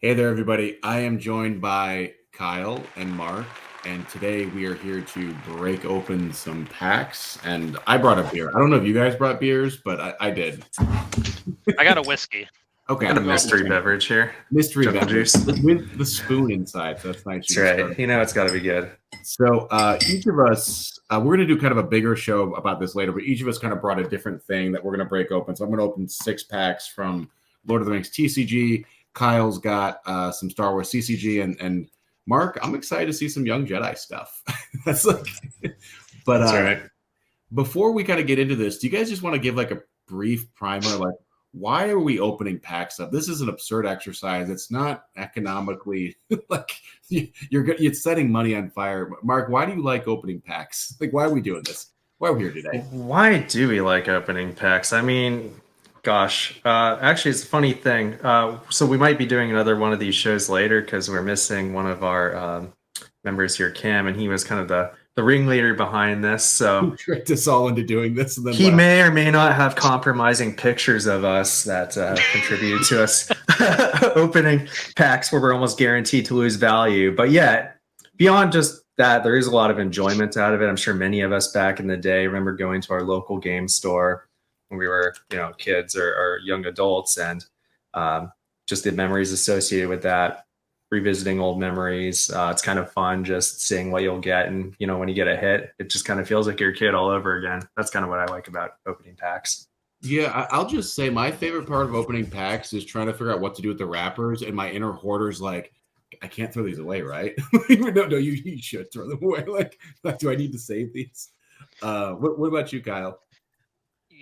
Hey there, everybody. I am joined by Kyle and Mark, and today we are here to break open some packs. And I brought a beer. I don't know if you guys brought beers, but I did. I got a whiskey. I Okay, got a Going mystery whiskey. beverage here. mystery Jungle beverage juice. with the spoon inside, so that's nice. You That's can stir. right. You know it's got to be good. So each of us, we're going to do kind of a bigger show about this later, but each of us kind of brought a different thing that we're going to break open. So I'm going to open 6 packs from Lord of the Rings TCG. Kyle's got some Star Wars CCG, and Mark, I'm excited to see some Young Jedi stuff. That's like, but That's right. before we kind of get into this, do you guys just want to give like a brief primer, like why are we opening packs up? This is an absurd exercise. It's not economically like you're setting money on fire. Mark, why do you like opening packs? Like, why are we doing this? Why are we here today? Why do we like opening packs? I mean, gosh, actually, it's a funny thing. So we might be doing another one of these shows later because we're missing one of our members here, Cam, and he was kind of the ringleader behind this. He So tricked us all into doing this and then he left. may or may not have compromising pictures of us that contributed to us opening packs where we're almost guaranteed to lose value. But yeah, beyond just that, there is a lot of enjoyment out of it. I'm sure many of us back in the day remember going to our local game store when we were, kids or young adults, and just the memories associated with that. Revisiting old memories. It's kind of fun just seeing what you'll get. And, when you get a hit, it just kind of feels like you're a kid all over again. That's kind of what I like about opening packs. Yeah, I'll just say my favorite part of opening packs is trying to figure out what to do with the wrappers, and my inner hoarder's like, I can't throw these away, right? No, you should throw them away. Like, do I need to save these? What about you, Kyle?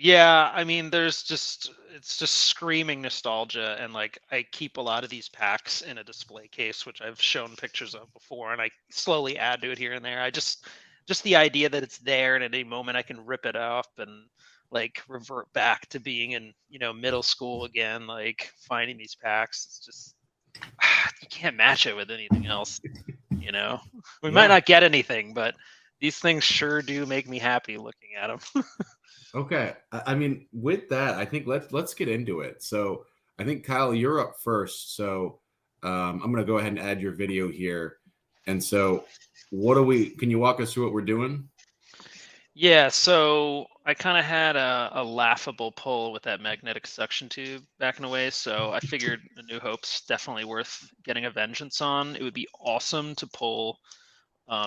Yeah, I mean, it's just screaming nostalgia, and like I keep a lot of these packs in a display case, which I've shown pictures of before, and I slowly add to it here and there. Just the idea that it's there, and at any moment I can rip it off and like revert back to being in middle school again, like finding these packs. It's just you can't match it with anything else. We might Yeah. not get anything, but these things sure do make me happy looking at them. Okay. I mean, with that, I think let's get into it. So I think Kyle, you're up first. So I'm gonna go ahead and add your video here. And so what are we can you walk us through what we're doing? Yeah, so I kind of had a laughable pull with that magnetic suction tube back in the way, so I figured A New Hope's definitely worth getting a vengeance on. It would be awesome to pull.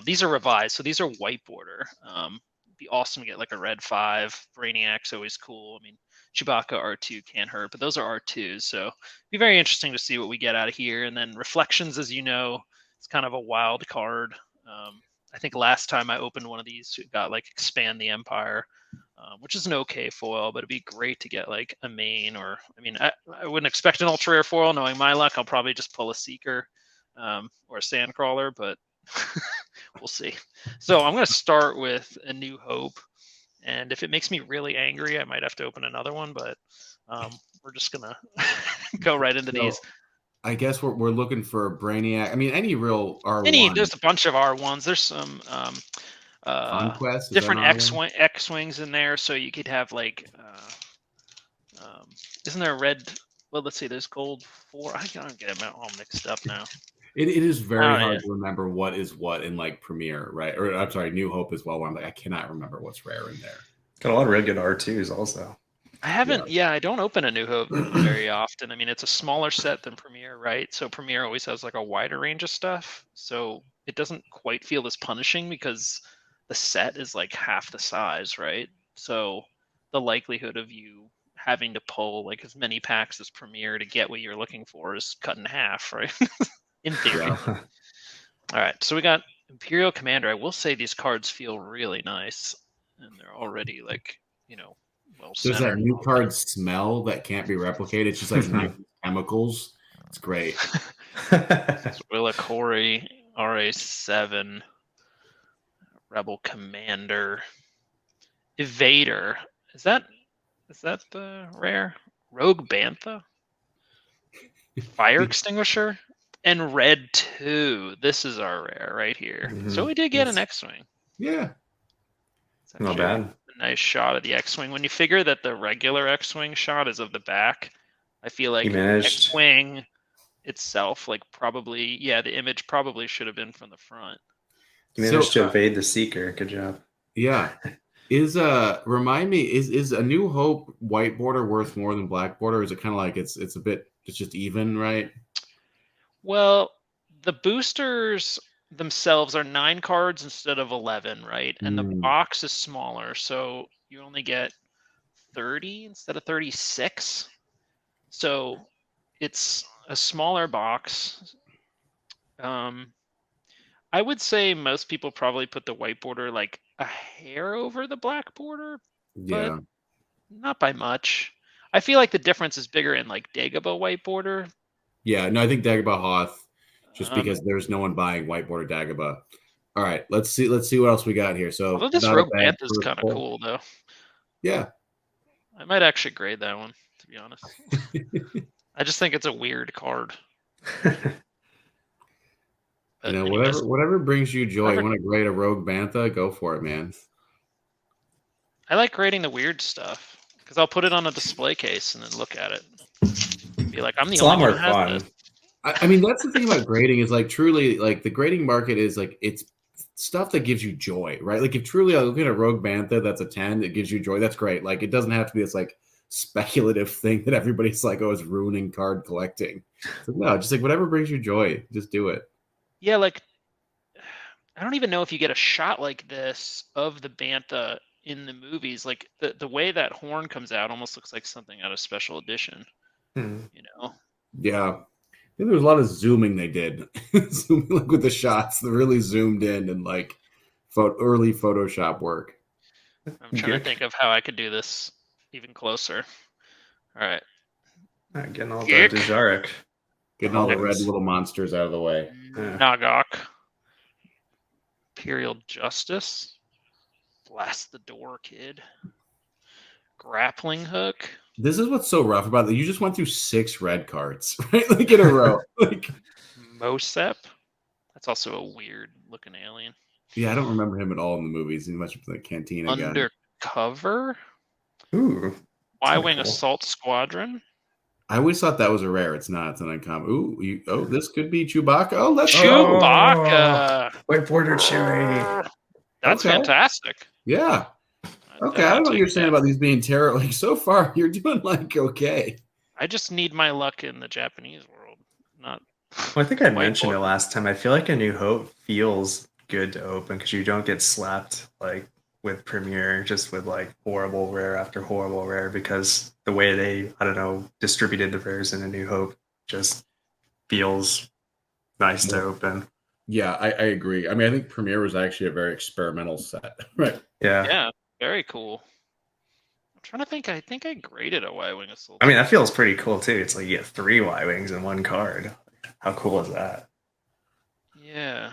These are revised, so these are white border. It'd be awesome to get like a red 5. Brainiac's always cool. I mean, Chewbacca R2 can't hurt, but those are R2s, so it'd be very interesting to see what we get out of here. And then Reflections, as you know, it's kind of a wild card. I think last time I opened one of these, it got like Expand the Empire, which is an okay foil, but it'd be great to get like a main, or I mean, I wouldn't expect an ultra rare foil. Knowing my luck, I'll probably just pull a Seeker or a Sandcrawler, but we'll see. So I'm going to start with A New Hope, and if it makes me really angry, I might have to open another one, but we're just going to go right into these. I guess we're looking for Brainiac. I mean, any real R1. There's a bunch of R1s. There's some Conquest, is that an different R1? X wings in there, so you could have like isn't there red? Well, let's see. There's gold 4. I don't get them all mixed up now. It is very Oh, hard yeah. to remember what is what in like Premiere, right? Or I'm sorry, New Hope as well, where I'm like, I cannot remember what's rare in there. Got a lot of really good R2s also. I haven't. Yeah, I don't open A New Hope very often. I mean, it's a smaller set than Premiere, right? So Premiere always has like a wider range of stuff, so it doesn't quite feel as punishing because the set is like half the size, right? So the likelihood of you having to pull like as many packs as Premiere to get what you're looking for is cut in half, right? In theory. Yeah. All right, so we got Imperial Commander. I will say these cards feel really nice, and they're already like well There's that centered. new card smell that can't be replicated. It's just like nice chemicals. It's great. Willa Corey, RA7, Rebel Commander, Evader. Is that the rare? Rogue Bantha, Fire Extinguisher, and Red 2. This is our rare right here. So we did get an X-Wing. Yeah. Not bad. A nice shot of the X-Wing. When you figure that the regular X-Wing shot is of the back, I feel like He managed. X-Wing itself, like probably, yeah, the image probably should have been from the front. You managed to evade the seeker. Good job. Yeah. Remind me, is A New Hope white border worth more than black border? Or is it kind of like it's just even, right? Well, the boosters themselves are 9 cards instead of 11, right? And the box is smaller, so you only get 30 instead of 36. So it's a smaller box. I would say most people probably put the white border like a hair over the black border, Yeah. but not by much. I feel like the difference is bigger in like Dagobah white border. Yeah, no, I think Dagobah Hoth, just because there's no one buying white border Dagobah. All right, let's see what else we got here. So Although this not a Rogue bad Bantha is kind of cool, though. Yeah. I might actually grade that one, to be honest. I just think it's a weird card. You know, whatever brings you joy. You want to grade a Rogue Bantha? Go for it, man. I like grading the weird stuff because I'll put it on a display case and then look at it. Be like, I'm the only one who has this. I mean, that's the thing about grading is like truly like the grading market is like it's stuff that gives you joy, right? Like if truly I look at a Rogue Bantha that's a 10, it gives you joy. That's great. Like it doesn't have to be this like speculative thing that everybody's like, oh, it's ruining card collecting. So no, just like whatever brings you joy, just do it. Yeah, like I don't even know if you get a shot like this of the Bantha in the movies. Like the way that horn comes out almost looks like something out of special edition. You know? Yeah. I think there was a lot of zooming they did. Zooming like with the shots. They really zoomed in and like early Photoshop work. I'm trying to think of how I could do this even closer. All right. Getting all the Dejarik. Getting all the red little monsters out of the way. Nagok. Imperial Justice. Blast the Door, Kid. Grappling Hook. This is what's so rough about it. You just went through 6 red cards, right? Like in a row. Like Mosep. That's also a weird looking alien. Yeah, I don't remember him at all in the movies. He must have been the Cantina guy. Undercover. Ooh. Y-Wing Assault Squadron. I always thought that was a rare. It's not. It's an uncommon. Ooh, this could be Chewbacca. Oh, let's Chewbacca. White border Chewie. That's fantastic. Yeah. Okay, I don't know what you're saying about these being terrible. Like so far, you're doing like okay. I just need my luck in the Japanese world, not. Well, I think I mentioned it last time. I feel like A New Hope feels good to open because you don't get slapped like with Premiere, just with like horrible rare after horrible rare, because the way they, I don't know, distributed the rares in A New Hope just feels nice to open. Yeah, I agree. I mean, I think Premiere was actually a very experimental set, right? Yeah, very cool. I'm trying to think. I think I graded a Y-Wing Assault. I mean, that feels pretty cool too. It's like you get 3 Y-Wings in one card. How cool is that? Yeah,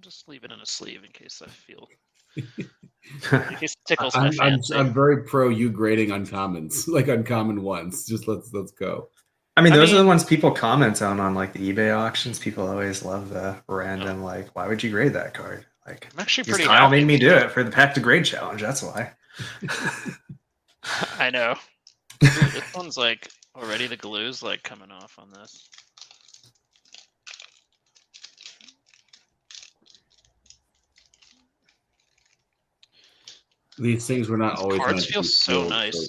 just leave it in a sleeve in case I feel. In case it tickles my fancy. I'm very pro you grading uncommons, like uncommon ones. Just let's go. I mean, those are the ones people comment on like the eBay auctions. People always love the random, like, why would you grade that card? Like, I'm actually pretty. Kyle made me do it for the Pack to Grade challenge. That's why. I know. Ooh, this one's like already the glue's like coming off on this. These things were not always. Cards feel so nice.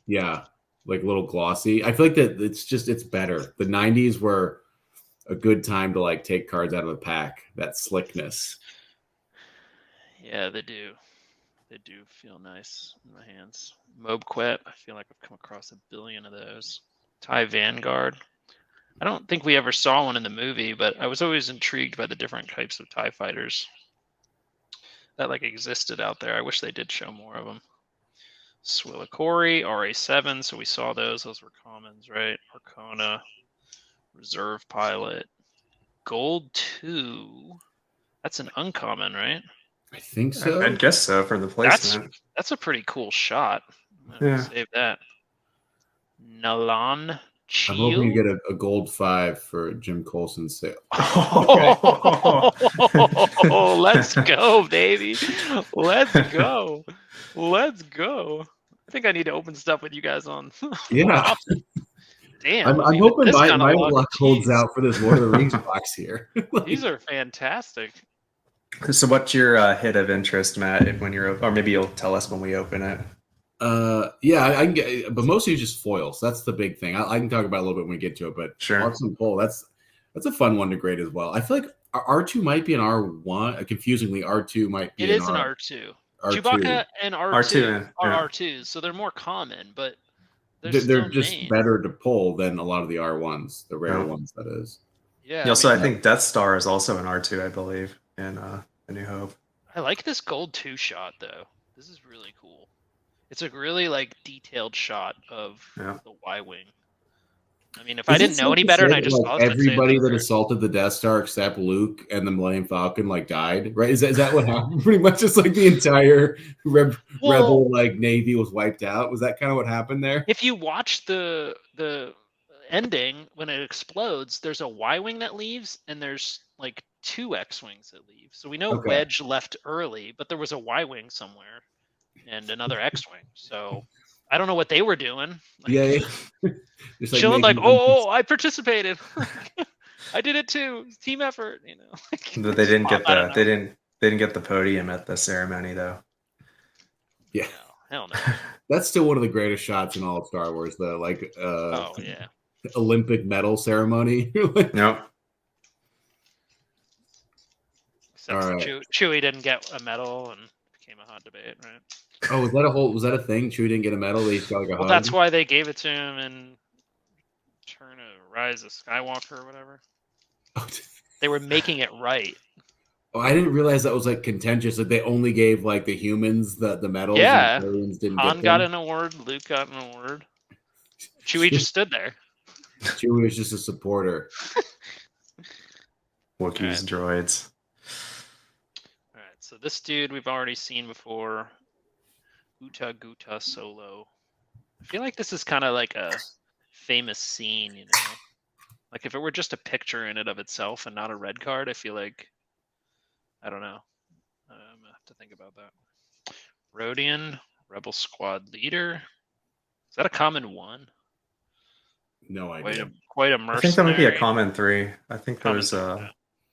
Yeah, like a little glossy. I feel like that it's better. The 90s were a good time to like take cards out of the pack. That slickness. Yeah, they do. They do feel nice in my hands. Mobquet, I feel like I've come across a billion of those. TIE Vanguard. I don't think we ever saw one in the movie, but I was always intrigued by the different types of TIE fighters that like existed out there. I wish they did show more of them. Swillicori, RA7, so we saw those. Those were commons, right? Arcona, Reserve Pilot. Gold 2. That's an uncommon, right? I think so. I'd guess so from the placement. That's a pretty cool shot. I'm gonna save that. Nalan Chiu. I'm hoping you get a gold 5 for Jim Colson's sale. Oh, let's go, baby. Let's go. Let's go. I think I need to open stuff with you guys on. Yeah. Damn, I I'm mean, with hoping this my kind of luck, luck holds geez, out for this Lord of the Rings box here. Like, these are fantastic. So what's your hit of interest, Matt, when you're, or maybe you'll tell us when we open it? yeah, I can get, but mostly just foils. That's the big thing. I can talk about it a little bit when we get to it, but Sure. Awesome Pull, that's a fun one to grade as well. I feel like R2 might be an R1. Confusingly, R2 might be It is an R2. R2. Chewbacca and R2 R2, are yeah. R2s, so they're more common, but they're They're still just main. better to pull than a lot of the R1s, the rare Yeah. ones, that is. Yeah. Also, I think Death Star is also an R2, I believe, in A New Hope. I like this gold 2 shot though. This is really cool. It's a really like detailed shot of the Y-wing. I mean, if I didn't know any better and I just saw this, everybody that assaulted the Death Star except Luke and the Millennium Falcon like died, right? Is that what happened? Pretty much, just like the entire rebel like navy was wiped out. Was that kind of what happened there? If you watch the ending when it explodes, there's a Y-wing that leaves, and there's like 2 X-wings that leave. So we know Wedge left early, but there was a Y-wing somewhere and another X-wing. So I don't know what they were doing. Like, yeah. Just chilling, like, oh, I participated. I did it too. Team effort, you know. But they didn't get the they didn't get the podium at the ceremony though. Yeah, no, hell no. That's still one of the greatest shots in all of Star Wars, though. Like, oh yeah, Olympic medal ceremony. Nope. Except for Chewie didn't get a medal and became a hot debate, right? Oh, was that a thing? Chewie didn't get a medal. He got like a hug? That's why they gave it to him in Return of Rise of Skywalker or whatever. They were making it right. Oh, I didn't realize that was like contentious. That they only gave like the humans the medals. Yeah, and the aliens didn't Han got an award. Luke got an award. Chewie just stood there. Chewie was just a supporter. Wookiees, droids. All right, so this dude we've already seen before. Uta Guta Solo. I feel like this is kind of like a famous scene, you know? Like if it were just a picture in it of itself and not a red card, I feel like, I don't know. I'm gonna have to think about that. Rodian, Rebel Squad Leader. Is that a common 1? No idea. Quite a mercenary. I think that might be a common 3. I think there was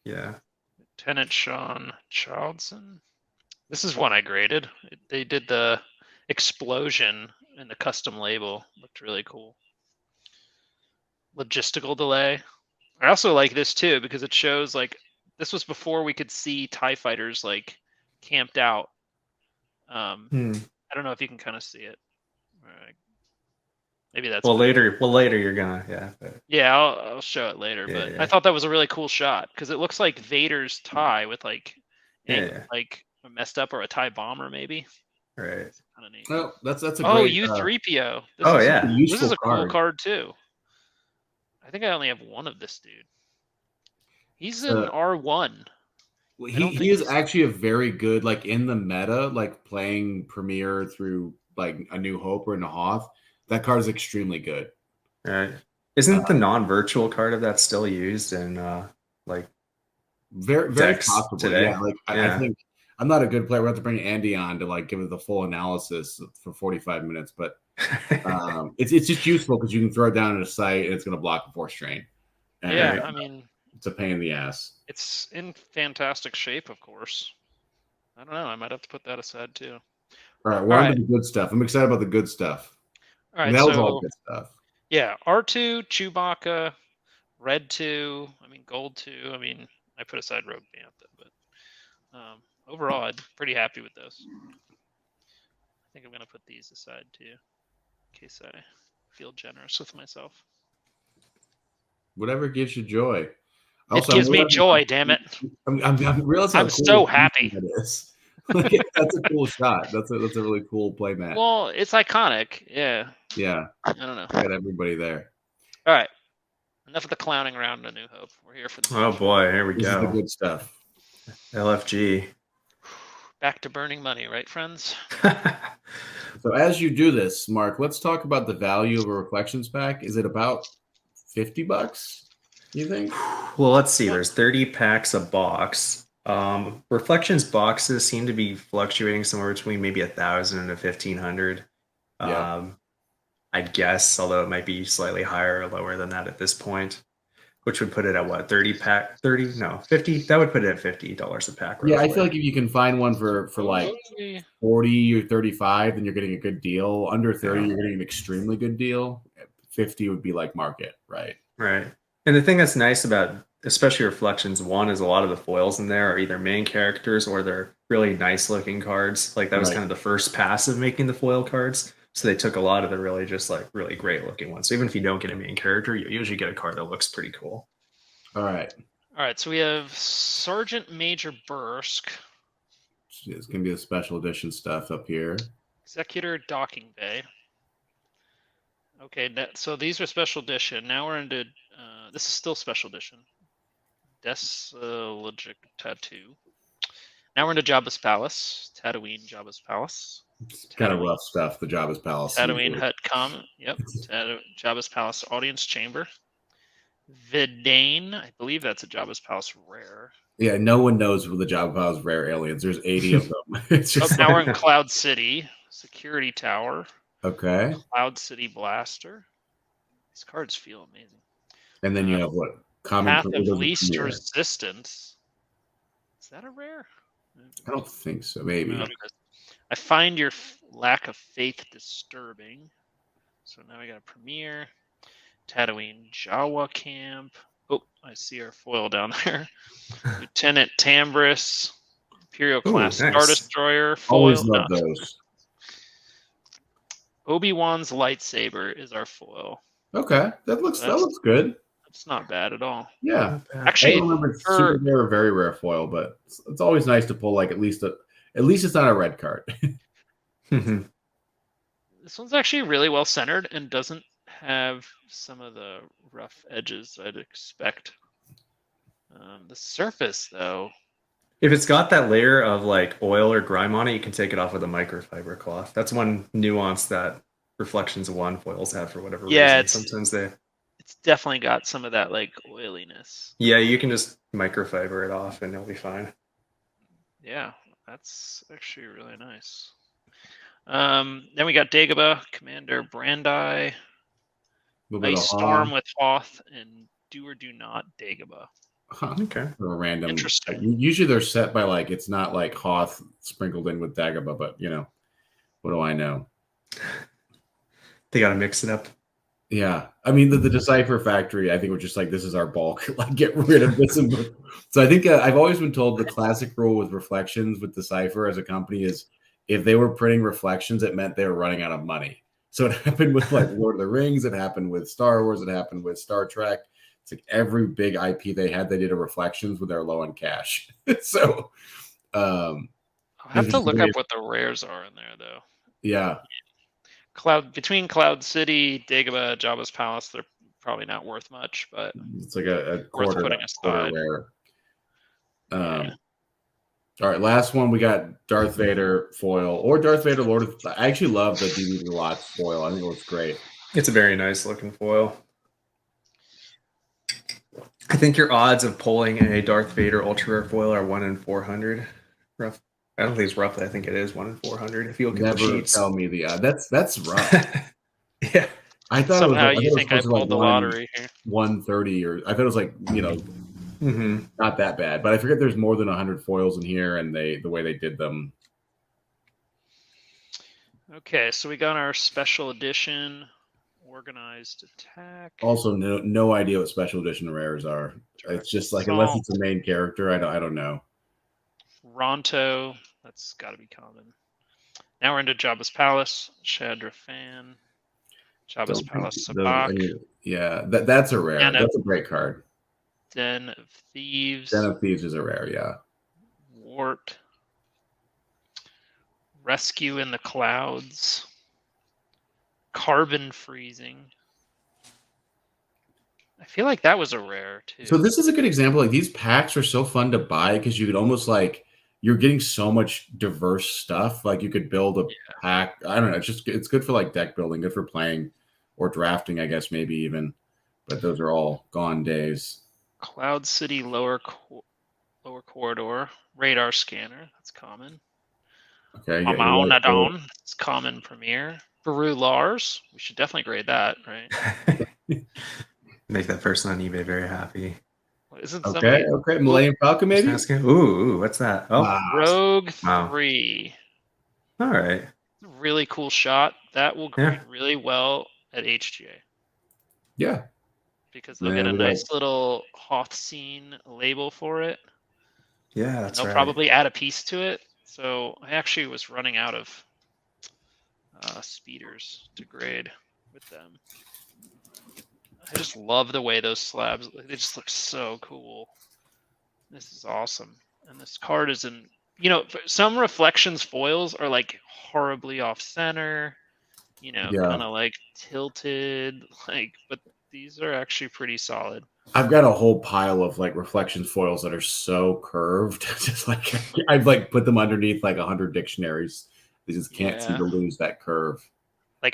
yeah. Lieutenant Sean Childson. This is one I graded. They did the explosion in the custom label. Looked really cool. Logistical delay. I also like this too because it shows like this was before we could see TIE fighters like camped out. I don't know if you can kind of see it. Maybe that's later you're gonna I'll show it later. But I thought that was a really cool shot because it looks like Vader's tie with like like messed up, or a TIE bomber maybe. Right. Kind of neat. Oh, that's a great. U3PO. This is a cool card too. I think I only have one of this dude. He's an R1. He is actually a very good, like in the meta, like playing Premier through like A New Hope or in a Hoth. That card is extremely good. Right. Isn't the non-virtual card of that still used in like very possible today? Yeah, like I think I'm not a good player. We have to bring Andy on to like give it the full analysis for 45 minutes, but it's just useful because you can throw it down in a site and it's going to block a force train. And I mean, it's a pain in the ass. It's in fantastic shape, of course. I don't know. I might have to put that aside too. All right, we're on to the good stuff. I'm excited about the good stuff. All right, that was all good stuff. Yeah, R2, Chewbacca, Red 2. I mean, Gold 2. I mean, I put aside Rogue Bantha, but overall, I'm pretty happy with those. I think I'm going to put these aside too, in case I feel generous with myself. Whatever gives you joy. Also, it gives me joy, damn it. I'm realizing I'm so happy. Like, that's a cool shot. That's a really cool play, Matt. Well, it's iconic. Yeah. I don't know. Got everybody there. All right. Enough of the clowning around A New Hope. We're here for the Oh boy, here we go. This is the good stuff. LFG. Back to burning money, right, friends? So as you do this, Mark, let's talk about the value of a Reflections pack. Is it about $50? You think? Well, let's see. There's 30 packs a box. Reflections boxes seem to be fluctuating somewhere between maybe 1,000 and 1,500. I'd guess, although it might be slightly higher or lower than that at this point, which would put it at what, 30 pack, 30? No, 50. That would put it at $50 a pack, Yeah, I roughly. feel like if you can find one for like Okay. 40 or 35, then you're getting a good deal. Under 30, Yeah. you're getting an extremely good deal. 50 would be like market, right? Right. And the thing that's nice about especially Reflections 1 is a lot of the foils in there are either main characters or they're really nice looking cards. Like that was Right. kind of the first pass of making the foil cards. So they took a lot of the really just like really great looking ones. So even if you don't get a main character, you usually get a card that looks pretty cool. All right. All right, so we have Sergeant Major Bursk, It's going to be the special edition stuff up here. Executor Docking Bay. Okay, so these are special edition. Now we're into, this is still special edition. Desologic Tattoo. Now we're into Jabba's Palace. Tatooine, Jabba's Palace. It's kind of rough stuff, the Jabba's Palace. Tatooine Hut Common. Yep. Jabba's Palace Audience Chamber. Vidane. I believe that's a Jabba's Palace rare. Yeah, no one knows what the Jabba Palace rare aliens. There's 80 of them. It's just now we're in Cloud City. Security Tower. Okay. Cloud City Blaster. These cards feel amazing. And then you have what? Path of Least Resistance. Is that a rare? I don't think so. Maybe. I find your lack of faith disturbing. So now we got a Premiere. Tatooine Jawa Camp. Oh, I see our foil down there. Lieutenant Tambris. Imperial Class Star Destroyer. Foil. Always love those. Obi-Wan's lightsaber is our foil. Okay, that looks good. That's not bad at all. Yeah, actually, I don't remember it's super rare or very rare foil, but it's always nice to pull like at least it's not a red card. This one's actually really well centered and doesn't have some of the rough edges I'd expect. The surface, though. If it's got that layer of like oil or grime on it, you can take it off with a microfiber cloth. That's one nuance that Reflections 1 foils have for whatever reason. Sometimes it's definitely got some of that like oiliness. Yeah, you can just microfiber it off and it'll be fine. Yeah, that's actually really nice. Then we got Dagobah, Commander Brandi, Ice Storm with Hoth, and Do or Do Not Dagobah. Huh. Okay. Or a random. Interesting. Usually they're set by like it's not like Hoth sprinkled in with Dagobah, but you know, what do I know? They got to mix it up. Yeah, I mean the Decipher Factory. I think we're just like this is our bulk. Like get rid of this. So I think I've always been told the classic rule with Reflections with Decipher as a company is if they were printing Reflections, it meant they were running out of money. So it happened with like Lord of the Rings. It happened with Star Wars. It happened with Star Trek. It's like every big IP they had, they did a Reflections with their low on cash. So I'll have to look up what the rares are in there, though. Yeah. Between Cloud City, Dagobah, Jabba's Palace, they're probably not worth much, but it's like a quarter, putting aside. Rare. All right, last one we got Darth Vader foil or Darth Vader Lord of. I actually love the DVD Lots foil. I think it looks great. It's a very nice looking foil. I think your odds of pulling a Darth Vader ultra rare foil are 1 in 400. Rough. I don't think it's roughly. I think it is 1 in 400. If you look at the sheets, tell me the that's rough. Yeah, I thought somehow you think I pulled the lottery here. 130 or I thought it was like not that bad, but I forget there's more than 100 foils in here, and the way they did them. Okay, so we got our special edition organized attack. Also, no idea what special edition rares are. It's just like unless it's a main character, I don't know. Ronto, that's got to be common. Now we're into Jabba's Palace, Shadrafan, Jabba's Palace, Sabak. Yeah, that's a rare. That's a great card. Den of Thieves. Den of Thieves is a rare, yeah. Wart. Rescue in the Clouds. Carbon Freezing. I feel like that was a rare, too. So this is a good example. Like these packs are so fun to buy because you could almost like you're getting so much diverse stuff. Like you could build a pack. I don't know. It's good for like deck building, good for playing or drafting, I guess, maybe even. But those are all gone days. Cloud City lower corridor. Radar scanner. That's common. Okay. Amaunadon. That's common Premiere. Baru Lars. We should definitely grade that, right? Make that person on eBay very happy. Isn't Okay, somebody okay. Millennium Falcon, Just maybe? asking. Ooh, what's that? Oh, Rogue Wow. 3? all right. Really cool shot. That will Yeah. grade really well at HGA Yeah. because they'll Yeah, get a we got- nice little Hoth scene label for it. Yeah, And that's they'll right. probably add a piece to it. So I actually was running out of speeders to grade with them. I just love the way those slabs, they just look so cool. This is awesome. And this card is in, some reflections foils are like horribly off center, Yeah. kind of like tilted, but these are actually pretty solid. I've got a whole pile of like reflection foils that are so curved. Just like I've like put them underneath like 100 dictionaries. They just can't seem to lose that curve.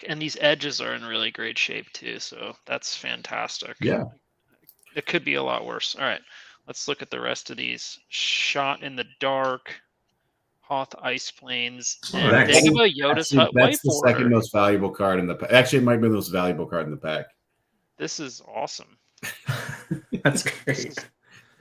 And these edges are in really great shape too, so that's fantastic. Yeah. It could be a lot worse. All right, let's look at the rest of these. Shot in the Dark, Hoth Ice Plains, and Dagobah Yoda's Hut That's the second Whiteborder. most valuable card in the pack. Actually, it might be the most valuable card in the pack. This is awesome. That's great.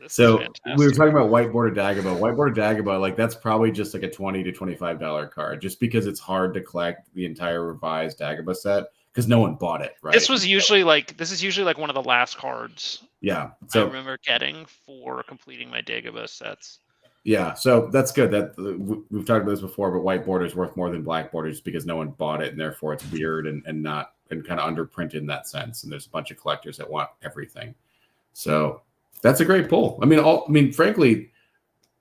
This So is we were talking about Whiteborder Dagobah. Whiteborder Dagobah, like that's probably just like a $20 to $25 card, just because it's hard to collect the entire revised Dagobah set because no one bought it. Right. This is usually like one of the last cards. Yeah. So I remember getting for completing my Dagobah sets. Yeah, so that's good. That we've talked about this before, but white border is worth more than black borders because no one bought it, and therefore it's weird and kind of underprinted in that sense. And there's a bunch of collectors that want everything. So that's a great pull. I mean, frankly,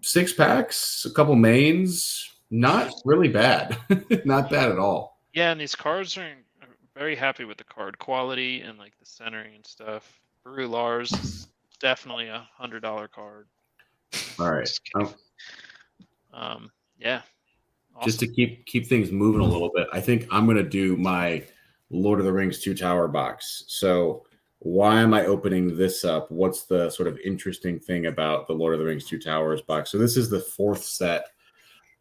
6 packs, a couple mains, not really bad, not bad at all. Yeah, and these cards are very happy with the card quality and like the centering and stuff. Baru Lars is definitely $100 card. All right. Yeah. Awesome. Just to keep things moving a little bit, I think I'm going to do my Lord of the Rings 2 Tower box. So why am I opening this up? What's the sort of interesting thing about the Lord of the Rings 2 Towers box? So this is the 4th set.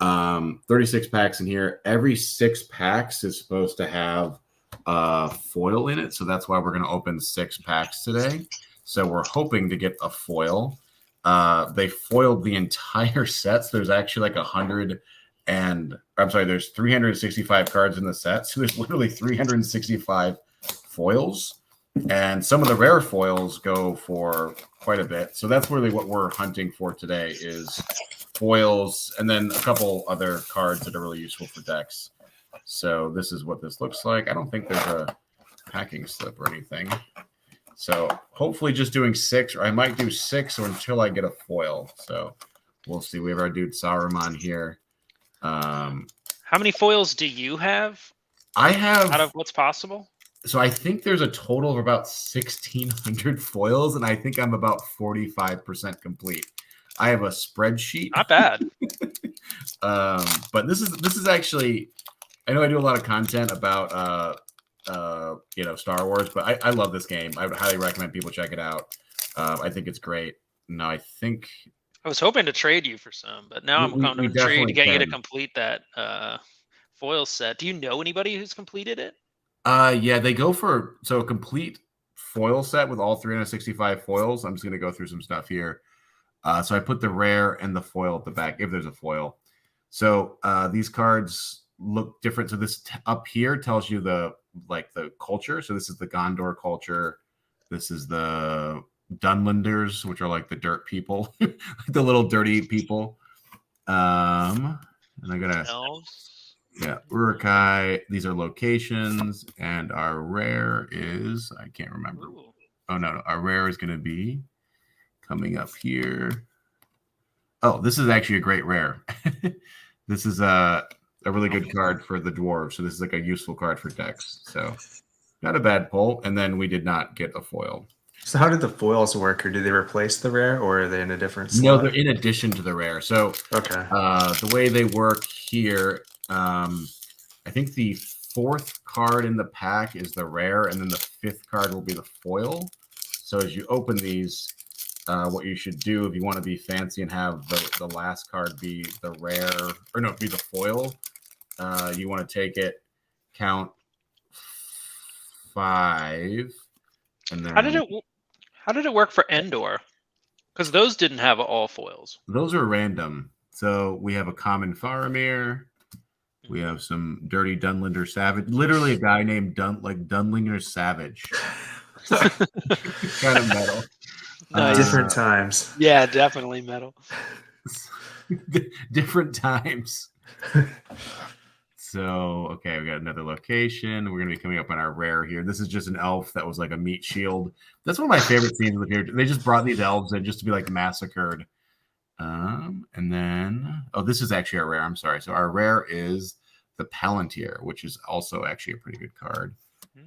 36 packs in here. Every 6 packs is supposed to have foil in it. So that's why we're going to open 6 packs today. So we're hoping to get a foil. They foiled the entire set. So there's actually like there's 365 cards in the set. So there's literally 365 foils. And some of the rare foils go for quite a bit. So that's really what we're hunting for today is foils and then a couple other cards that are really useful for decks. So this is what this looks like. I don't think there's a packing slip or anything. So hopefully just doing 6, or I might do 6 or until I get a foil. So we'll see. We have our dude Saruman here. How many foils do you have? I have out of what's possible. So I think there's a total of about 1,600 foils, and I think I'm about 45% complete. I have a spreadsheet. Not bad. But this is actually, I know I do a lot of content about Star Wars, but I love this game. I would highly recommend people check it out. I think it's great. No, I was hoping to trade you for some, but now I'm kind of intrigued to get you to complete that foil set. Do you know anybody who's completed it? Yeah, they go for a complete foil set with all 365 foils. I'm just going to go through some stuff here. So I put the rare and the foil at the back if there's a foil. So these cards look different. So this up here tells you the culture. So this is the Gondor culture. This is the Dunlanders, which are like the dirt people, the little dirty people. And I'm gonna Elves. Yeah, Urukai. These are locations, and our rare is I can't remember. Ooh. Oh no, our rare is going to be coming up here. Oh, this is actually a great rare. This is a really good card for the dwarves. So this is like a useful card for decks. So not a bad pull. And then we did not get a foil. So how did the foils work, or do they replace the rare, or are they in a different slot? No, they're in addition to the rare. So okay, the way they work here. I think the 4th card in the pack is the rare, and then the 5th card will be the foil. So as you open these, what you should do if you want to be fancy and have the last card be the rare, or no, be the foil, you want to take it, count 5. And then How did it work for Endor? Because those didn't have all foils. those are random. So we have a common Faramir. We have some dirty Dunlinger Savage. Literally a guy named Dunlinger Savage. Kind of metal. Nice. Different times. Yeah, definitely metal. Different times. So, okay, we got another location. We're going to be coming up on our rare here. This is just an elf that was like a meat shield. That's one of my favorite scenes with here. They just brought these elves in just to be like massacred. And then, this is actually our rare. I'm sorry. So our rare is the Palantir, which is also actually a pretty good card.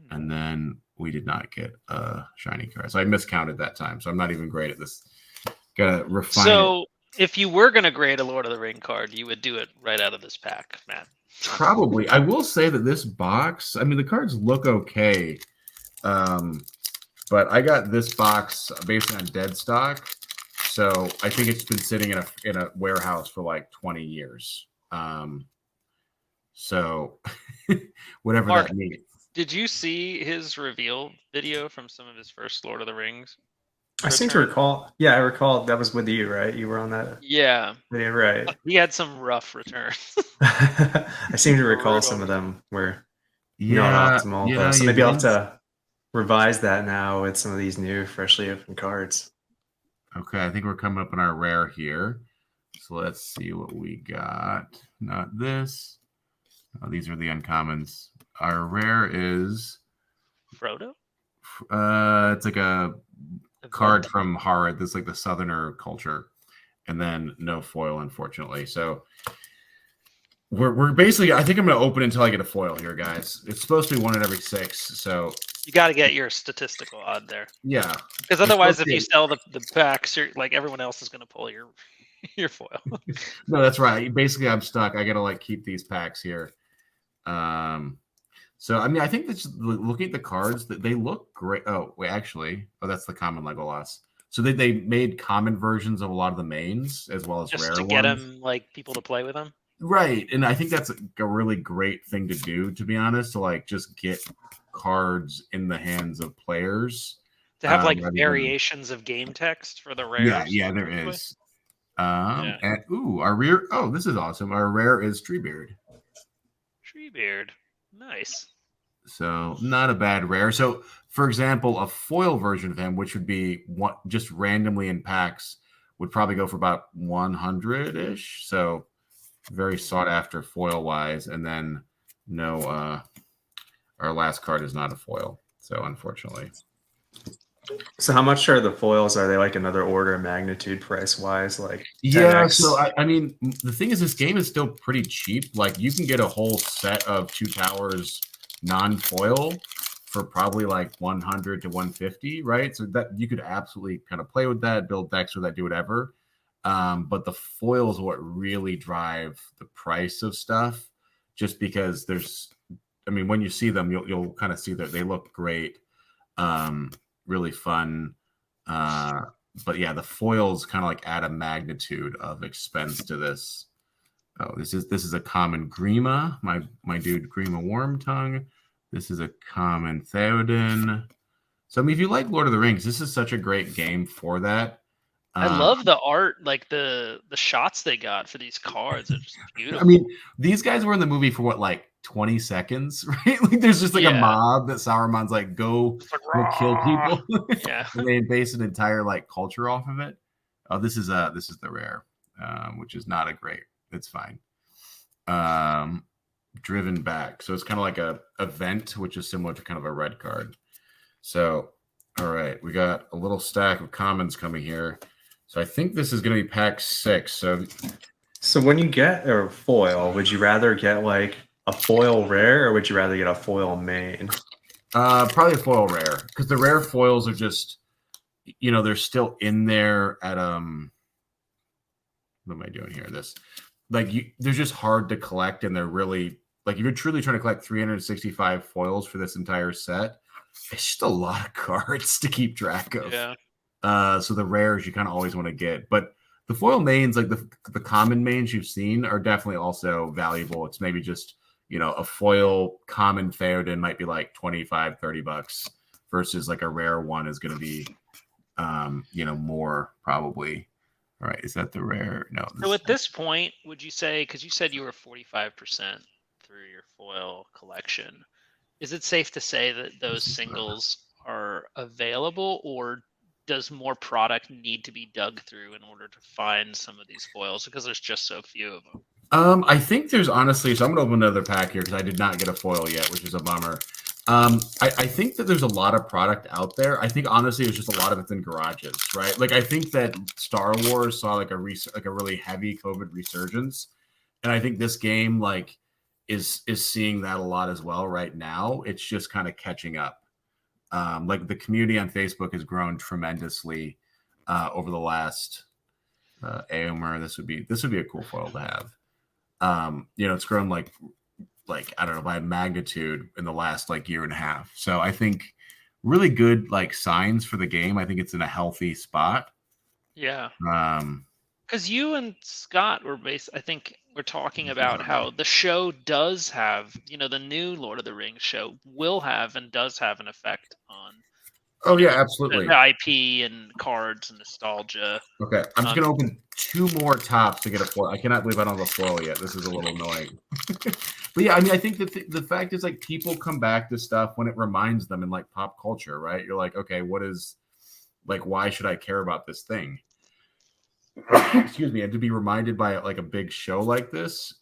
And then we did not get a shiny card. So I miscounted that time. So I'm not even great at this. Gotta refine it. If you were going to grade a Lord of the Ring card, you would do it right out of this pack, Matt. Probably. I will say that this box, I mean, the cards look okay. But I got this box based on dead stock. So I think it's been sitting in a warehouse for like 20 years. So whatever Mark, that means. Did you see his reveal video from some of his first Lord of the Rings? I seem to recall. Yeah, I recall that was with you, right? You were on that. Yeah. Video, right? He had some rough returns. I seem to recall some of them were not optimal. Yeah, so maybe I'll have to revise that now with some of these new, freshly opened cards. Okay, I think we're coming up on our rare here. So let's see what we got. Not this. Oh, these are the uncommons. Our rare is Frodo? It's like a card from Harad. That's like the Southerner culture. And then no foil, unfortunately. So we're basically, I think I'm going to open until I get a foil here, guys. It's supposed to be 1 in every 6. So you got to get your statistical odd there. Yeah. Because otherwise, if you sell the packs, like everyone else is going to pull your foil. No, that's right. Basically, I'm stuck. I got to like keep these packs here. So I mean, I think that's looking at the cards that they look great. Oh, wait, actually, that's the common Legolas. So they made common versions of a lot of the mains as well as just rare to get ones. them like people to play with them. Right, and I think that's a really great thing to do. To be honest, to like just get cards in the hands of players. To have like variations of game text for the rares. Yeah, there is. And our rare. Oh, this is awesome. Our rare is Treebeard. Treebeard, nice. So not a bad rare. So, for example, a foil version of him, which would be just randomly in packs, would probably go for about 100-ish. So very sought after foil wise. And then no, our last card is not a foil. So unfortunately. So how much are the foils? Are they like another order of magnitude price wise? Like 10x? Yeah, so I mean, the thing is, this game is still pretty cheap. Like you can get a whole set of Two Towers non-foil for probably like 100 to 150, right? So that you could absolutely kind of play with that, build decks with that, do whatever. But the foils are what really drive the price of stuff, just because when you see them, you'll kind of see that they look great. Really fun. But yeah, the foils kind of like add a magnitude of expense to this. Oh, this is a common Grima, my dude Grima Wormtongue. This is a common Theoden. So I mean, if you like Lord of the Rings, this is such a great game for that. I love the art, like the shots they got for these cards are just beautiful. I mean, these guys were in the movie for what, like 20 seconds, right? Like there's just like a mob that Sauron's like, go kill people. Yeah. And they base an entire like culture off of it. Oh, this is the rare, which is not a great. It's fine. Driven back. So it's kind of like a event, which is similar to kind of a red card. So, all right, we got a little stack of commons coming here. So I think this is going to be pack 6. So when you get a foil, would you rather get like a foil rare or would you rather get a foil main? Probably a foil rare, because the rare foils are just, they're still in there at what am I doing here? They're just hard to collect, and they're really like if you're truly trying to collect 365 foils for this entire set, it's just a lot of cards to keep track of. Yeah. So the rares you kind of always want to get, but the foil mains, like the common mains you've seen, are definitely also valuable. It's maybe just a foil common Theoden might be like $25-$30 versus like a rare one is going to be, more probably. All right. Is that the rare? No. So at this point, would you say, because you said you were 45% through your foil collection, is it safe to say that those singles are available, or does more product need to be dug through in order to find some of these foils because there's just so few of them? I think there's honestly, so I'm going to open another pack here because I did not get a foil yet, which is a bummer. I think that there's a lot of product out there. I think honestly, it's just a lot of it's in garages, right? Like I think that Star Wars saw like a really heavy COVID resurgence, and I think this game like is seeing that a lot as well right now. It's just kind of catching up. Like the community on Facebook has grown tremendously over the last Aomer. This would be a cool foil to have. It's grown like I don't know, by magnitude in the last like year and a half. So I think really good like signs for the game. I think it's in a healthy spot. Yeah. Because you and Scott were I think we're talking about how the show does have, the new Lord of the Rings show will have and does have an effect on. Oh yeah, absolutely. The IP and cards and nostalgia. Okay, I'm just gonna open 2 more tops to get a foil. I cannot believe I don't have a foil yet. This is a little annoying. But yeah, I mean, I think that the fact is like people come back to stuff when it reminds them in like pop culture, right? You're like, okay, what is like, why should I care about this thing? Excuse me, and to be reminded by like a big show like this,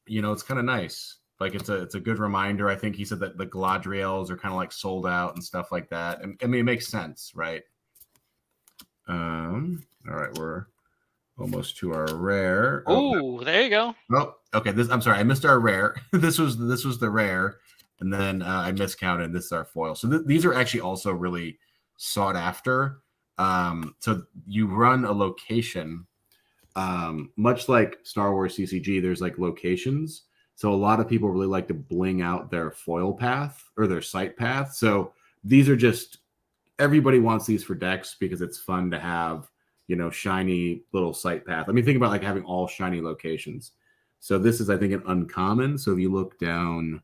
it's kind of nice. Like it's a good reminder. I think he said that the Galadriels are kind of like sold out and stuff like that. And I mean, it makes sense, right? All right, we're almost to our rare. Oh, there you go. Oh, okay. I'm sorry, I missed our rare. This was the rare, and then I miscounted. This is our foil. So these are actually also really sought after. So you run a location, much like Star Wars CCG. There's like locations. So a lot of people really like to bling out their foil path or their site path. So these are just, everybody wants these for decks because it's fun to have, shiny little site path. I mean, think about like having all shiny locations. So this is, I think, an uncommon. So if you look down,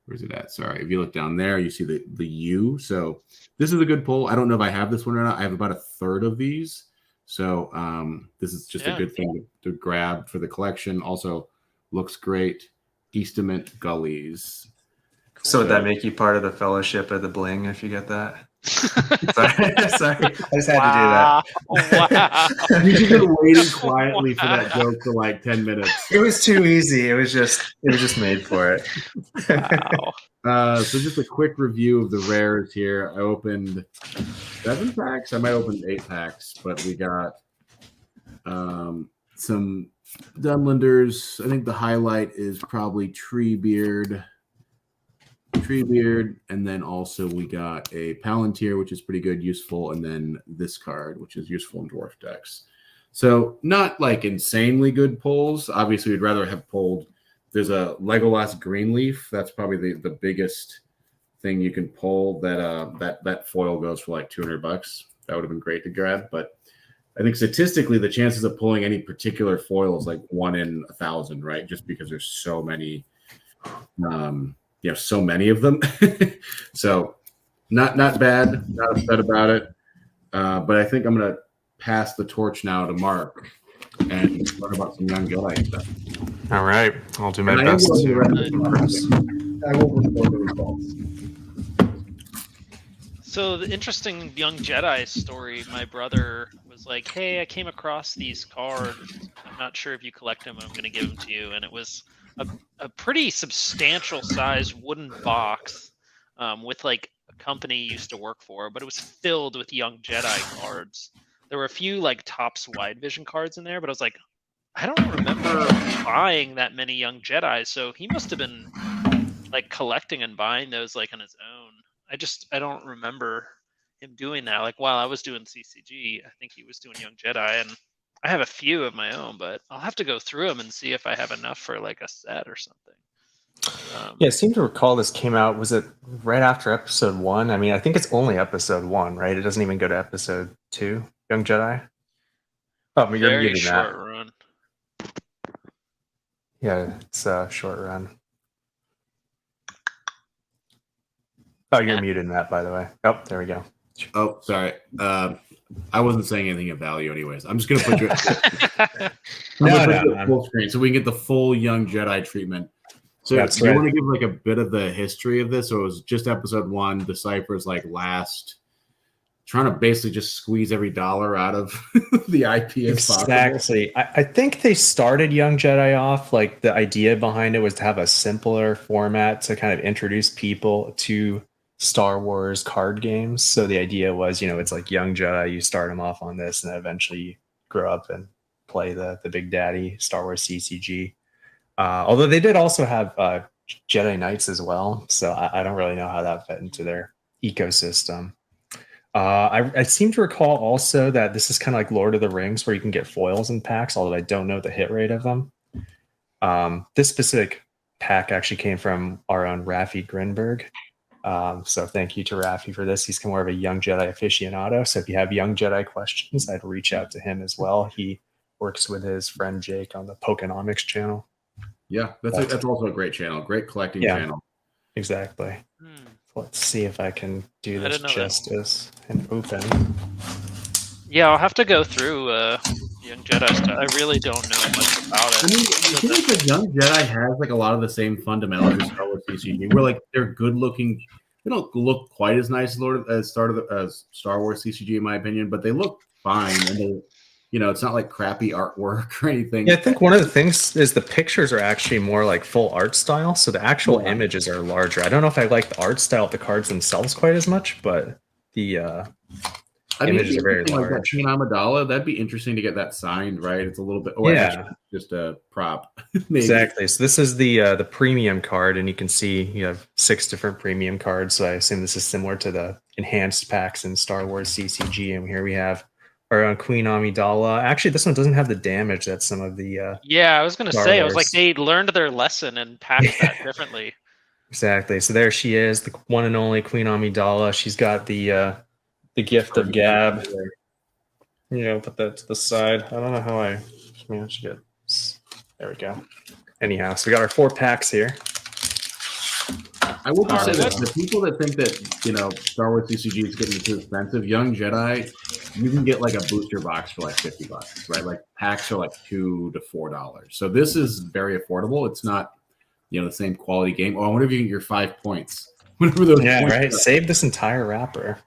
where's it at? Sorry. If you look down there, you see the U. So this is a good pull. I don't know if I have this one or not. I have about a third of these. So this is just a good thing to grab for the collection. Also looks great. Eastament Gullies. So would that make you part of the Fellowship of the Bling if you get that? Sorry. I just had to do that. Wow. You should have waited quietly for that joke for like 10 minutes. It was too easy. It was just made for it. Wow. So just a quick review of the rares here. I opened 7 packs. I might open 8 packs, but we got some Dunlenders. I think the highlight is probably Treebeard, and then also we got a Palantir, which is pretty good, useful, and then this card, which is useful in dwarf decks. So not like insanely good pulls. Obviously, we'd rather have pulled. There's a Legolas Greenleaf. That's probably the biggest thing you can pull. That foil goes for like $200. That would have been great to grab, but I think statistically the chances of pulling any particular foil is like 1 in 1,000, right? Just because there's so many, so many of them. So not bad, not upset about it. But I think I'm gonna pass the torch now to Mark and talk about some Young Jedi stuff. All right, I'll do my best. I will report the results. So the interesting Young Jedi story, my brother was like, hey, I came across these cards. I'm not sure if you collect them, I'm going to give them to you. And it was a pretty substantial size wooden box with like a company he used to work for, but it was filled with Young Jedi cards. There were a few like Topps Wide Vision cards in there, but I was like, I don't remember buying that many Young Jedi. So he must have been like collecting and buying those like on his own. I don't remember him doing that. Like while I was doing CCG, I think he was doing Young Jedi, and I have a few of my own, but I'll have to go through them and see if I have enough for like a set or something. Yeah, I seem to recall this came out. Was it right after episode 1? I mean, I think it's only episode 1, right? It doesn't even go to episode 2. Young Jedi. Oh, but you're Very giving short that. run. Yeah, it's a short run. Oh, you're muted, Matt, by the way. Oh, there we go. Oh, sorry. I wasn't saying anything of value anyways. I'm just going to put you at full screen so we can get the full Young Jedi treatment. So That's do you right. want to give like a bit of the history of this? So it was just episode 1, Decipher's like last, trying to basically just squeeze every dollar out of the IP as possible. Exactly. I think they started Young Jedi off, like the idea behind it was to have a simpler format to kind of introduce people to Star Wars card games. So the idea was, it's like Young Jedi, you start them off on this and then eventually you grow up and play the Big Daddy Star Wars CCG. Although they did also have Jedi Knights as well. So I don't really know how that fit into their ecosystem. I seem to recall also that this is kind of like Lord of the Rings, where you can get foils in packs, although I don't know the hit rate of them. This specific pack actually came from our own Raffi Grinberg. So thank you to Raffi for this. He's more of a Young Jedi aficionado. So if you have Young Jedi questions, I'd reach out to him as well. He works with his friend Jake on the Pokenomics channel. Yeah, that's also a great channel. Great collecting channel. Exactly. Let's see if I can do this justice and open. Yeah, I'll have to go through Young Jedi stuff. I really don't know much about it. I mean, I think like Young Jedi has like a lot of the same fundamentals as Star Wars CCG. Where like they're good looking. They don't look quite as nice as Star Wars CCG in my opinion, but they look fine and they. It's not like crappy artwork or anything. Yeah, I think one of the things is the pictures are actually more like full art style. So the actual images are larger. I don't know if I like the art style of the cards themselves quite as much, but the images are very large. Like that Amidala, that'd be interesting to get that signed, right? It's a little bit, just a prop. Maybe. Exactly. So this is the premium card, and you can see you have 6 different premium cards. So I assume this is similar to the enhanced packs in Star Wars CCG. And here we have our own Queen Amidala. Actually, this one doesn't have the damage that some of the I was going to say, I was like, they learned their lesson and packed that differently. Exactly. So there she is, the one and only Queen Amidala. She's got the gift of gab. Put that to the side. I don't know how I managed to get. There we go. Anyhow, so we got our 4 packs here. I will just say that the people that think that Star Wars CCG is getting too expensive, Young Jedi, you can get like a booster box for like $50, right? Like packs are like $2 to $4. So this is very affordable. It's not the same quality game. Oh, I wonder if you get your 5 points. Whatever those points right. Are. Save this entire wrapper.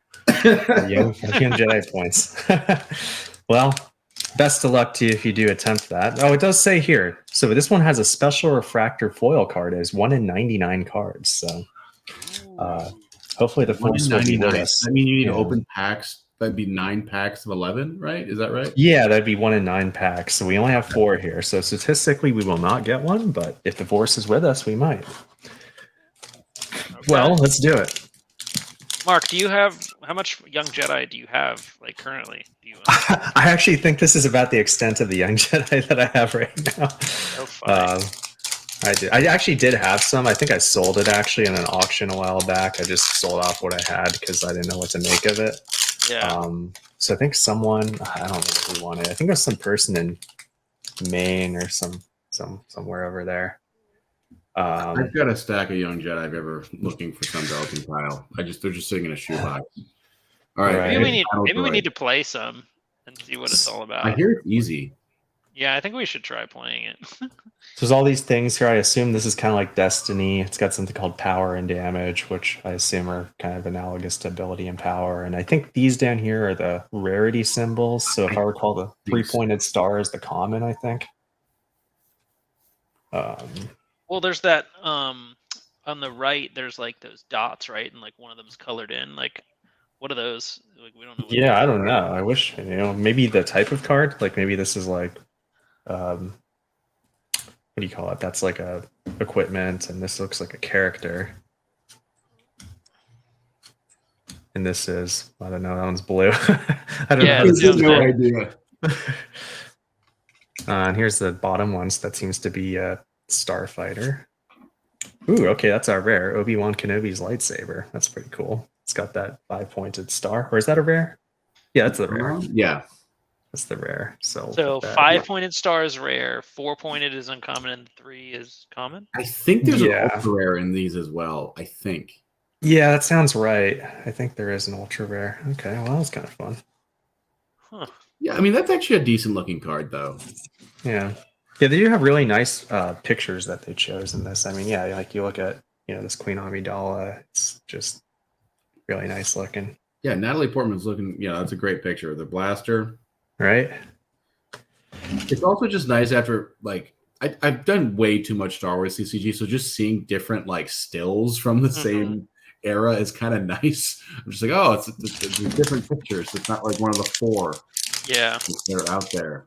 Young Jedi points. Well, best of luck to you if you do attempt that. Oh, it does say here. So this one has a special refractor foil card. It's 1 in 99 cards. So hopefully the force will be with us. I mean, you need to open packs. That'd be 9 packs of 11, right? Is that right? Yeah, that'd be 1 in 9 packs. So we only have 4 here. So statistically, we will not get one. But if the force is with us, we might. Okay. Well, let's do it. Mark, how much Young Jedi do you have like currently? I actually think this is about the extent of the Young Jedi that I have right now. I do. I actually did have some. I think I sold it actually in an auction a while back. I just sold off what I had because I didn't know what to make of it. Yeah. So I think someone, I don't know who wanted it. I think it was some person in Maine or somewhere over there. I've got a stack of Young Jedi if ever looking for some to open pile. They're just sitting in a shoebox. All right. Maybe we need to play some and see what it's all about. I hear it's easy. Yeah, I think we should try playing it. So there's all these things here. I assume this is kind of like Destiny. It's got something called power and damage, which I assume are kind of analogous to ability and power. And I think these down here are the rarity symbols. So if I recall, the 3-pointed star is the common, I think. Well, there's that on the right. There's like those dots, right? And like one of them is colored in. Like, what are those? Like, we don't know. Yeah, I don't know. I wish maybe the type of card. Like maybe this is like, what do you call it? That's like a equipment, and this looks like a character. And this is, I don't know. That one's blue. I don't know. This is no idea. And here's the bottom one. So that seems to be a Starfighter. Ooh, okay, that's our rare. Obi-Wan Kenobi's lightsaber. That's pretty cool. It's got that 5-pointed star. Or is that a rare? Yeah, that's the rare. Yeah. That's the rare. So 5-pointed star is rare, 4-pointed is uncommon, and 3 is common. I think there's an ultra rare in these as well. I think. Yeah, that sounds right. I think there is an ultra rare. Okay, well, that was kind of fun. Huh. Yeah, I mean that's actually a decent looking card though. Yeah. Yeah, they do have really nice pictures that they chose in this. I mean, yeah, like you look at, this Queen Amidala, it's just really nice looking. Yeah, Natalie Portman's looking, that's a great picture. The blaster. Right? It's also just nice after like I've done way too much Star Wars CCG, so just seeing different like stills from the same era is kind of nice. I'm just like, oh, it's different pictures. It's not like one of the 4 that are out there.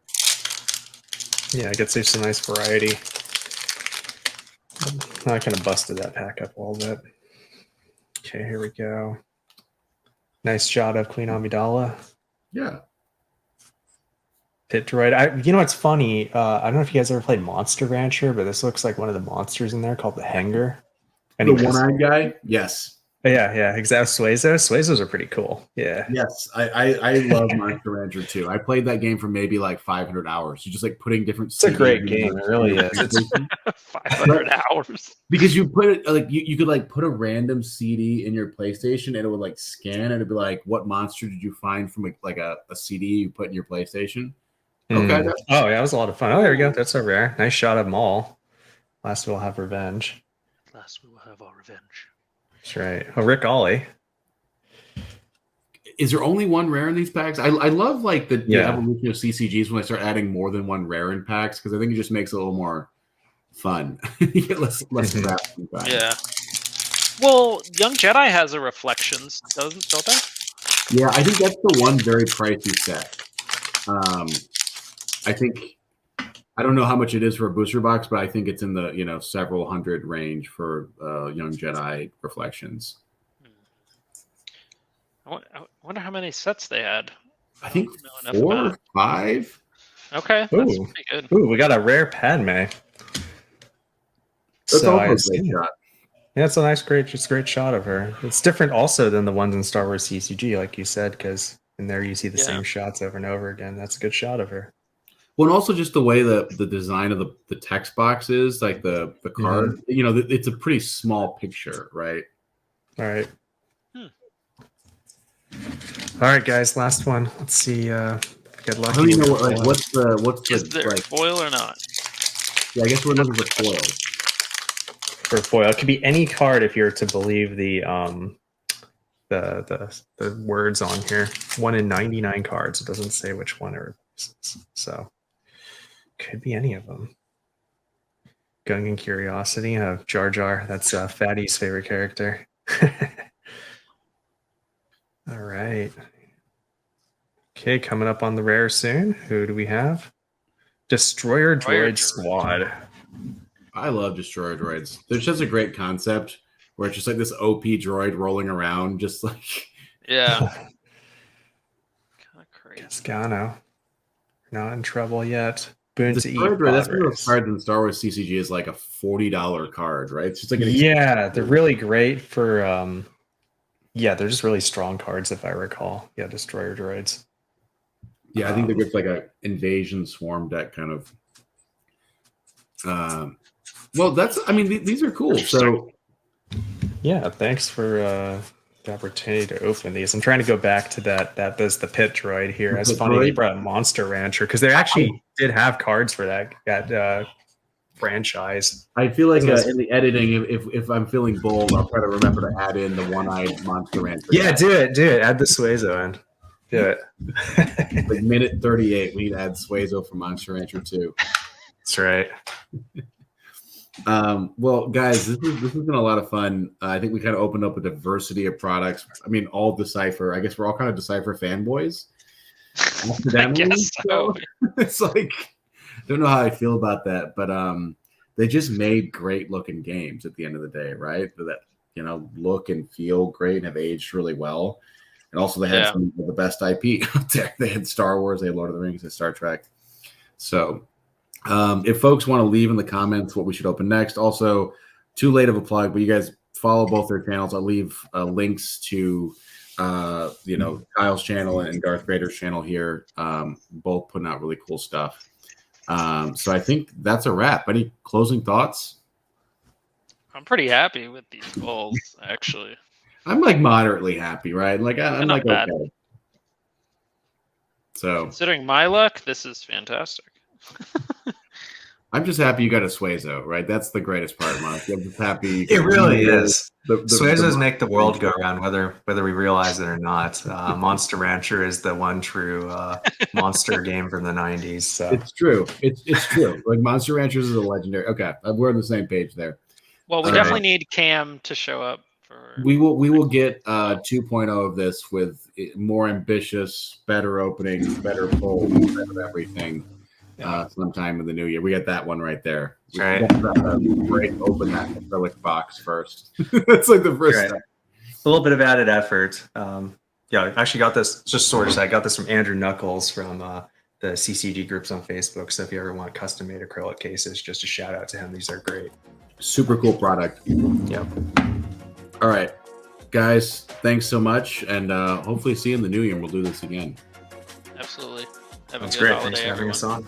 Yeah, it gets you some nice variety. I kind of busted that pack up a little bit. Okay, here we go. Nice shot of Queen Amidala. Yeah. Pit droid. You know what's funny? I don't know if you guys ever played Monster Rancher, but this looks like one of the monsters in there called the Hanger. And the one-eyed guy? Yes. Yeah, exactly. Suezos are pretty cool. Yeah. Yes, I love Monster Rancher too. I played that game for maybe like 500 hours. You're just like putting different. It's a great game. It really is. It's 500 hours. Because you put it like you could like put a random CD in your PlayStation and it would like scan and it'd be like, what monster did you find from like a CD you put in your PlayStation? Okay. Oh, yeah, that was a lot of fun. Oh, there we go. That's so rare. Nice shot of Maul. Last we'll have revenge. Last we will have our revenge. That's right. Oh, Rick Ollie. Is there only one rare in these packs? I love like the evolution of CCGs when they start adding more than one rare in packs because I think it just makes it a little more fun. You get less crap. Yeah. Well, Young Jedi has a Reflections, don't they? Yeah, I think that's the one very pricey set. I think I don't know how much it is for a booster box, but I think it's in the several hundred range for Young Jedi Reflections. I wonder how many sets they had. I think 4 or 5. Okay, that's pretty good. Ooh, we got a rare Padme. That's also a great shot. Yeah, it's a nice, great shot of her. It's different also than the ones in Star Wars CCG, like you said, because in there you see the same shots over and over again. That's a good shot of her. Well, and also just the way the design of the text box is, like the card, it's a pretty small picture, right? All right. All right, guys, last one. Let's see. Good luck. I don't even know what's the is there like, foil or not? Yeah, I guess we're looking for foil. For foil, it could be any card if you're to believe the words on here. 1 in 99 cards. It doesn't say which one or so. Could be any of them. Gungan Curiosity of Jar Jar. That's Fatty's favorite character. All right. Okay, coming up on the rare soon. Who do we have? Destroyer Droid Squad. I love Destroyer Droids. There's just a great concept where it's just like this OP droid rolling around, just like kind of crazy. Gasgano. Not in trouble yet. Boon to eat. That's one of those cards in Star Wars CCG is like a $40 card, right? It's just like they're really great for they're just really strong cards if I recall. Yeah, Destroyer Droids. Yeah, I think they're good for like a invasion swarm deck kind of. Well, these are cool. So yeah, thanks for the opportunity to open these. I'm trying to go back to that was the pit droid here. It's funny they brought Monster Rancher because they actually did have cards for that franchise. I feel like in the editing, if I'm feeling bold, I'll try to remember to add in the one-eyed Monster Rancher. Yeah, do it. Add the Suezo in. Do it. Like minute 38, we need to add Suezo for Monster Rancher 2. That's right. Well, guys, this has been a lot of fun. I think we kind of opened up a diversity of products. I mean, all Decipher. I guess we're all kind of Decipher fanboys. I guess so. It's like, I don't know how I feel about that, but they just made great looking games at the end of the day, right? That look and feel great and have aged really well. And also they had some of the best IP out there. They had Star Wars, they had Lord of the Rings, they had Star Trek. So if folks want to leave in the comments what we should open next, also too late of a plug, but you guys follow both their channels. I'll leave links to Kyle's channel and Darth Vader's channel here, both putting out really cool stuff. So I think that's a wrap. Any closing thoughts? I'm pretty happy with these polls, actually. I'm like moderately happy, right? Like I'm Not like bad. okay. So Considering my luck, this is fantastic. I'm just happy you got a Suezo, right? That's the greatest part, Mark. I'm just happy. You It can really remove is. The Suezos make the world go round, whether we realize it or not. Monster Rancher is the one true monster game from the '90s. So It's true. It's true. Like Monster Ranchers is a legendary. Okay, we're on the same page there. Well, we definitely need Cam to show up for. We will get 2.0 of this with more ambitious, better openings, better polls, better everything. Sometime in the new year, we get that one right there. We right. Break open that acrylic box first. That's like the first step. A little bit of added effort. Yeah, I actually got this. Just sort of, I got this from Andrew Knuckles from the CCG groups on Facebook. So if you ever want custom made acrylic cases, just a shout out to him. These are great. Super cool product. Yep. All right, guys, thanks so much, and hopefully see you in the new year. We'll do this again. Absolutely. That's great. Thanks for having us on.